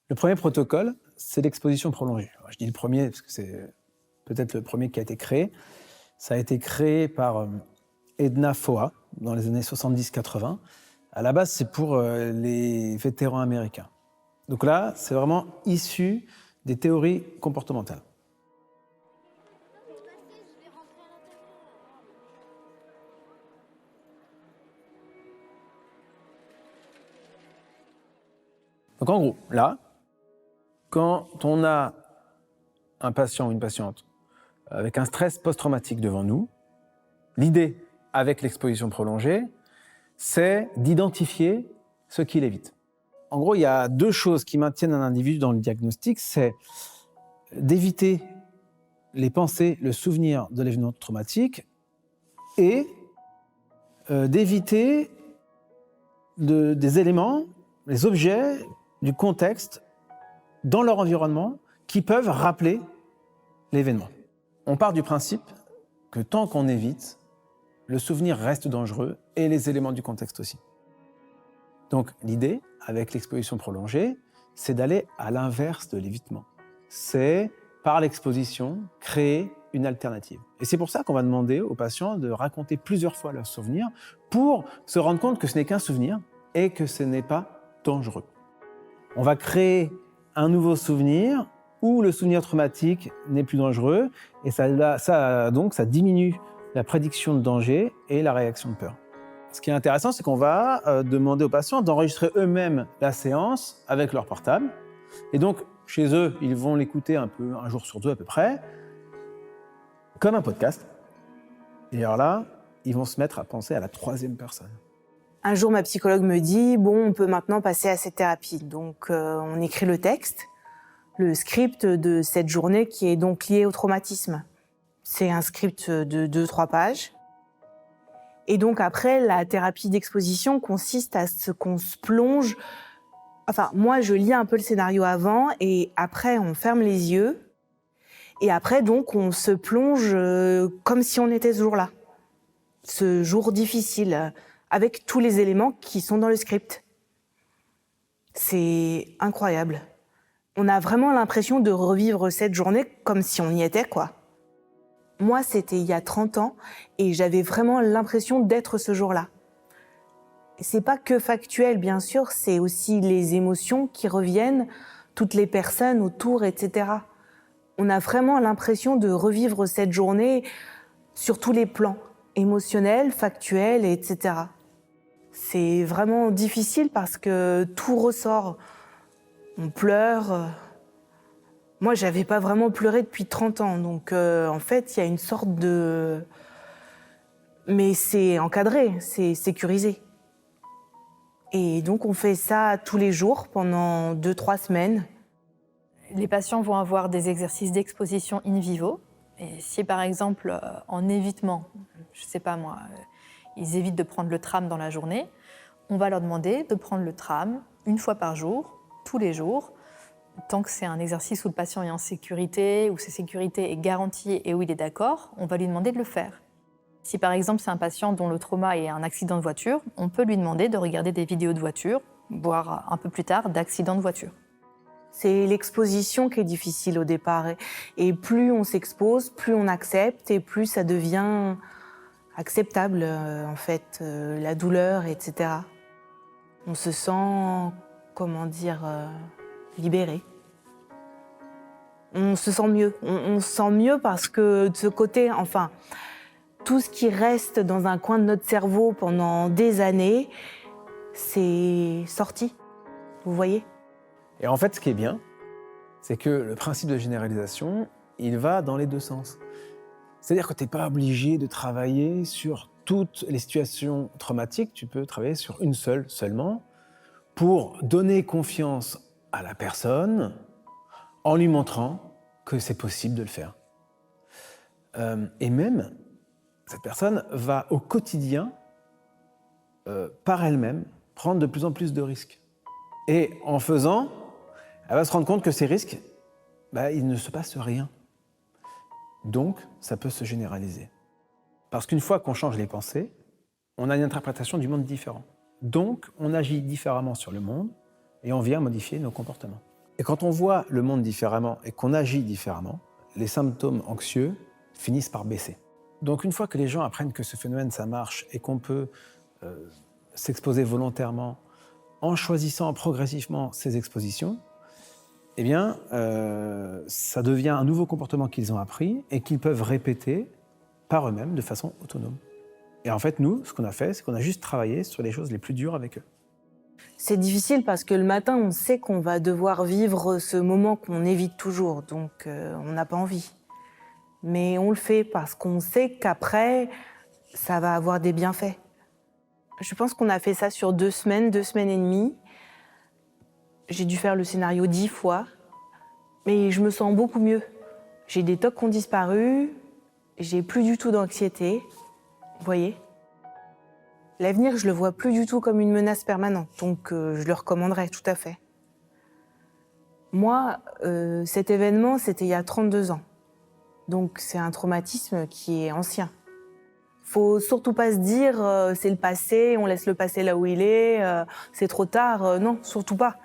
Le premier protocole, c'est l'exposition prolongée. Alors, je dis le premier parce que c'est peut-être le premier qui a été créé. Ça a été créé par Edna Foa dans les années 70-80. À la base, c'est pour les vétérans américains. Donc là, c'est vraiment issu des théories comportementales. Donc en gros, là, quand on a un patient ou une patiente avec un stress post-traumatique devant nous, l'idée avec l'exposition prolongée, c'est d'identifier ce qui l'évite. En gros, il y a deux choses qui maintiennent un individu dans le diagnostic, c'est d'éviter les pensées, le souvenir de l'événement traumatique et d'éviter des éléments, les objets du contexte dans leur environnement qui peuvent rappeler l'événement. On part du principe que tant qu'on évite, le souvenir reste dangereux et les éléments du contexte aussi. Donc l'idée, avec l'exposition prolongée, c'est d'aller à l'inverse de l'évitement. C'est, par l'exposition, créer une alternative. Et c'est pour ça qu'on va demander aux patients de raconter plusieurs fois leurs souvenirs pour se rendre compte que ce n'est qu'un souvenir et que ce n'est pas dangereux. On va créer un nouveau souvenir où le souvenir traumatique n'est plus dangereux et ça diminue la prédiction de danger et la réaction de peur. Ce qui est intéressant, c'est qu'on va demander aux patients d'enregistrer eux-mêmes la séance avec leur portable. Et donc, chez eux, ils vont l'écouter un jour sur deux à peu près, comme un podcast. Et alors là, ils vont se mettre à penser à la troisième personne. Un jour, ma psychologue me dit « Bon, on peut maintenant passer à cette thérapie ». Donc, on écrit le texte, le script de cette journée qui est donc lié au traumatisme. C'est un script de 2-3 pages. Et donc après, la thérapie d'exposition consiste à ce qu'on se plonge... Enfin, moi, je lis un peu le scénario avant et après, on ferme les yeux. Et après, donc, on se plonge comme si on était ce jour-là. Ce jour difficile, avec tous les éléments qui sont dans le script. C'est incroyable. On a vraiment l'impression de revivre cette journée comme si on y était, quoi. Moi, c'était il y a 30 ans et j'avais vraiment l'impression d'être ce jour-là. C'est pas que factuel, bien sûr, c'est aussi les émotions qui reviennent, toutes les personnes autour, etc. On a vraiment l'impression de revivre cette journée sur tous les plans, émotionnels, factuels, etc. C'est vraiment difficile parce que tout ressort. On pleure. Moi, j'avais pas vraiment pleuré depuis 30 ans, donc en fait, il y a une sorte de... Mais c'est encadré, c'est sécurisé. Et donc, on fait ça tous les jours pendant 2-3 semaines. Les patients vont avoir des exercices d'exposition in vivo. Et si, par exemple, en évitement, je sais pas moi, ils évitent de prendre le tram dans la journée, on va leur demander de prendre le tram une fois par jour, tous les jours, tant que c'est un exercice où le patient est en sécurité, où sa sécurité est garantie et où il est d'accord, on va lui demander de le faire. Si par exemple c'est un patient dont le trauma est un accident de voiture, on peut lui demander de regarder des vidéos de voiture, voire un peu plus tard d'accidents de voiture. C'est l'exposition qui est difficile au départ. Et plus on s'expose, plus on accepte et plus ça devient acceptable, en fait, la douleur, etc. On se sent, libéré. On se sent mieux. On se sent mieux parce que de ce côté, enfin, tout ce qui reste dans un coin de notre cerveau pendant des années, c'est sorti. Vous voyez ? Et en fait, ce qui est bien, c'est que le principe de généralisation, il va dans les deux sens. C'est-à-dire que tu n'es pas obligé de travailler sur toutes les situations traumatiques, tu peux travailler sur une seule seulement, pour donner confiance à la personne en lui montrant que c'est possible de le faire. Et même, cette personne va au quotidien, par elle-même, prendre de plus en plus de risques. Et en faisant, elle va se rendre compte que ces risques, il ne se passe rien. Donc, ça peut se généraliser. Parce qu'une fois qu'on change les pensées, on a une interprétation du monde différent. Donc, on agit différemment sur le monde et on vient modifier nos comportements. Et quand on voit le monde différemment et qu'on agit différemment, les symptômes anxieux finissent par baisser. Donc une fois que les gens apprennent que ce phénomène, ça marche et qu'on peut s'exposer volontairement en choisissant progressivement ces expositions, eh bien, ça devient un nouveau comportement qu'ils ont appris et qu'ils peuvent répéter par eux-mêmes de façon autonome. Et en fait, nous, ce qu'on a fait, c'est qu'on a juste travaillé sur les choses les plus dures avec eux. C'est difficile parce que le matin, on sait qu'on va devoir vivre ce moment qu'on évite toujours, donc on n'a pas envie. Mais on le fait parce qu'on sait qu'après, ça va avoir des bienfaits. Je pense qu'on a fait ça sur 2 semaines et demie. J'ai dû faire le scénario 10 fois, mais je me sens beaucoup mieux. J'ai des tocs qui ont disparu, j'ai plus du tout d'anxiété, vous voyez. L'avenir, je le vois plus du tout comme une menace permanente, donc je le recommanderais tout à fait. Moi, cet événement, c'était il y a 32 ans. Donc c'est un traumatisme qui est ancien. Faut surtout pas se dire c'est le passé, on laisse le passé là où il est, c'est trop tard. Non, surtout pas.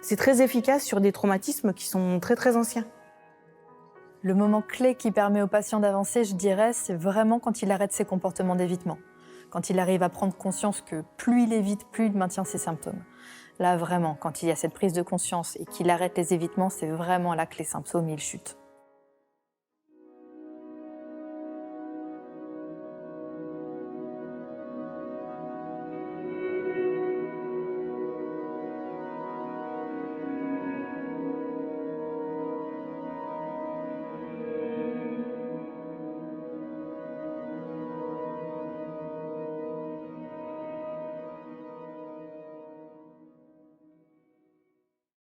C'est très efficace sur des traumatismes qui sont très très anciens. Le moment clé qui permet au patient d'avancer, je dirais, c'est vraiment quand il arrête ses comportements d'évitement. Quand il arrive à prendre conscience que plus il évite, plus il maintient ses symptômes. Là, vraiment, quand il y a cette prise de conscience et qu'il arrête les évitements, c'est vraiment là que les symptômes, ils chutent.